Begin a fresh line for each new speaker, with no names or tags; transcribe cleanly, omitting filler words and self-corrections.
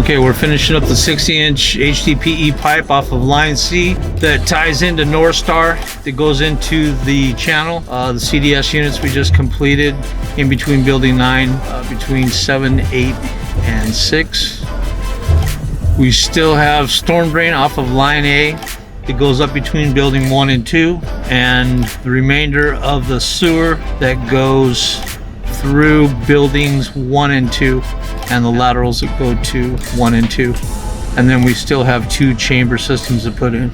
Okay, we're finishing up the 60-inch HDPE pipe off of line C that ties into North Star that goes into the channel. The CDS units we just completed in between building 9, between 7, 8, and 6. We still have storm drain off of line A. It goes up between building 1 and 2, and the remainder of the sewer that goes through buildings 1 and 2, and the laterals that go to 1 and 2. And then we still have 2 chamber systems to put in.